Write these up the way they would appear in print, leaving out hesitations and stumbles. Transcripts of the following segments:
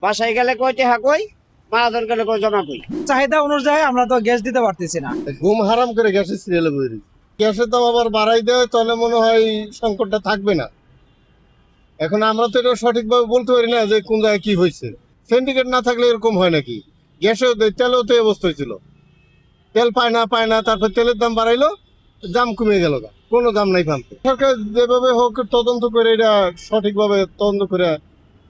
বাসায় গেলে কই টেহা কই, মারাদন গেলে কই জমা কই। চাহিদা অনুযায়ী আমরা তো গ্যাস দিতে পারতেছি না। ঘুম হারাম করে গ্যাসের সিরিয়ালে বই রয়েছে। গ্যাসের দাম আবার বাড়াই দেয়, তাহলে মনে হয় সংকটটা থাকবে না। এখন আমরা তো এটা সঠিকভাবে বলতে পারি না যে কোন জায়গায় কি হয়েছে। সিন্ডিকেট না থাকলে এরকম হয় নাকি? গ্যাসেও তেলেও তো এই অবস্থা হয়েছিল। তেল পায় না, তারপর তেলের দাম বাড়াইলো, দাম কমে গেল, কোনো দাম নাই পাম্পে। সরকার যেভাবে হোক তদন্ত করে এটা সঠিকভাবে তদন্ত করে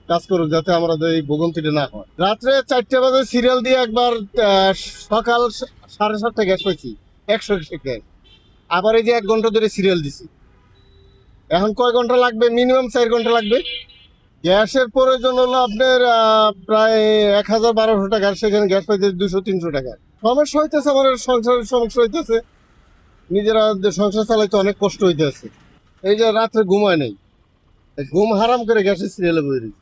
কাজ করুক, যাতে আমরা এই ভোগান্তিটা না হয়। রাত্রে 4টা বাজে সিরিয়াল দিয়ে একবার সকাল 7:30 গ্যাস পাইছি, 100 গ্যাস। আবার এই যে 1 ঘন্টা ধরে সিরিয়াল দিছি, এখন কয় ঘন্টা লাগবে? মিনিমাম 4 ঘন্টা লাগবে। গ্যাসের প্রয়োজন হলো আপনার প্রায় 1000-1200 টাকা, সেখানে গ্যাস পাইতে 200-300 টাকা। সমস্যা হইতেছে, আমাদের সংসারের সমস্যা হইতেছে, নিজেরা সংসার চালাইতে অনেক কষ্ট হইতেছে। এই যে রাত্রে ঘুমায় নেই, ঘুম হারাম করে গ্যাসের সিরিয়ালে বই রয়েছে।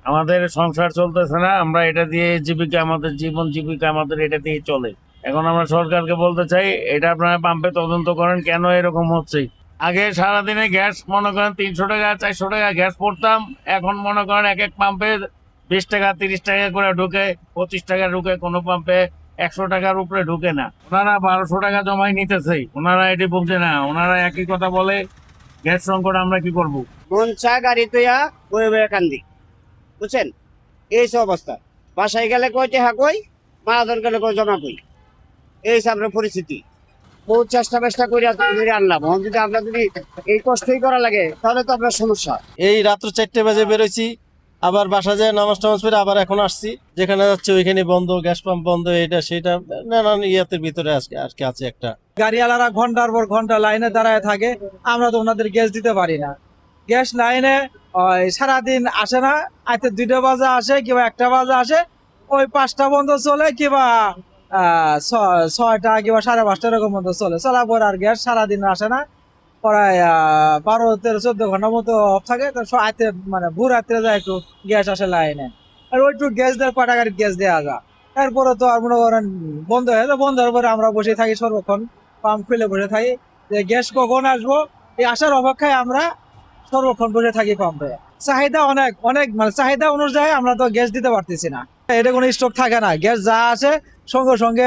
আমাদের সংসার চলতেছে না, আমরা এটা দিয়ে জীবিকা, আমাদের জীবন জীবিকা আমাদের এটা দিয়ে চলে। এখন আমরা সরকারকে বলতে চাই, এটা আপনারা পাম্পে তদন্ত করেন, কেন এরকম হচ্ছে। আগে সারাদিনে গ্যাস মনে করেন 300 টাকা 400 টাকা গ্যাস পড়তাম, এখন মনে করেন এক এক পাম্পে 20 টাকা 30 টাকা করে ঢুকে, 25 টাকা ঢুকে, কোনো পাম্পে 100 টাকার উপরে ঢুকে না। ওনারা 1200 টাকা জমাই নিতেছে, ওনারা এটি বলছে না, ওনারা একই কথা বলে। গ্যাস সংকট আমরা কি করব? মন চা গাড়ি তৈয়া বয়ে বয়ে কান্দি, বুঝছেন? এই সব অবস্থা। বাসায় গেলে কই টেহা কই, মারাদন গেলে কই জমা কই। এই সামনে পরিস্থিতি। বহু চেষ্টা করে আনলাম। যদি আমরা যদি এই কষ্টই করা লাগে, তাহলে তো আপনার সমস্যা। এই রাত্র 4টে বাজে বেরোইছি, আবার বাসা যায় নামাজ টামাজ পড়ে আবার এখন আসছি। যেখানে যাচ্ছে ওইখানে বন্ধ, গ্যাস পাম্প বন্ধ, এটা সেটা নানান ইয়াতের ভিতরে আজকে আছে একটা। গাড়িওয়ালারা ঘন্টার পর ঘন্টা লাইনে দাঁড়ায় থাকে, আমরা তো ওনাদের গ্যাস দিতে পারি না। গ্যাস লাইনে সারাদিন আসে না, আইতে 2টা বাজে আসে, কিংবা 1টা বাজে আসে, ওই 5টা বন্ধ চলে, কিংবা 6টা কিংবা 5:30 এরকম বন্ধ চলার পর আর গ্যাস সারাদিন আসে না। প্রায় 12-13-14 ঘন্টার মতো অফ থাকে। তো আইতে মানে ভোর রাত্রে যায় একটু গ্যাস আসে লাইনে, আর ওইটু গ্যাস দেওয়ার কটা গাড়ি গ্যাস দেওয়া যায়। তারপরে তো আর মনে করেন বন্ধ হয়ে যায়। বন্ধ হওয়ার পরে আমরা বসে থাকি, সর্বক্ষণ পাম্প খুলে বসে থাকি যে গ্যাস কখন আসবো, এই আসার অপেক্ষায় আমরা সর্বক্ষণ বসে থাকি পাম্পে। চাহিদা অনেক মানে চাহিদা অনুযায়ী আমরা তো গ্যাস দিতে পারতেছি না। এটা কোনো স্টক থাকে না, গ্যাস যা আসে সঙ্গে সঙ্গে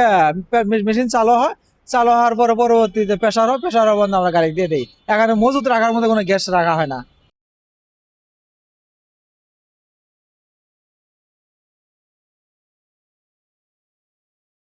মেশিন চালু হওয়ার পরে পরবর্তীতে প্রেসার বন্ধ আমরা গাড়ি দিয়ে দিই। এখানে মজুত রাখার মধ্যে কোনো গ্যাস রাখা হয় না।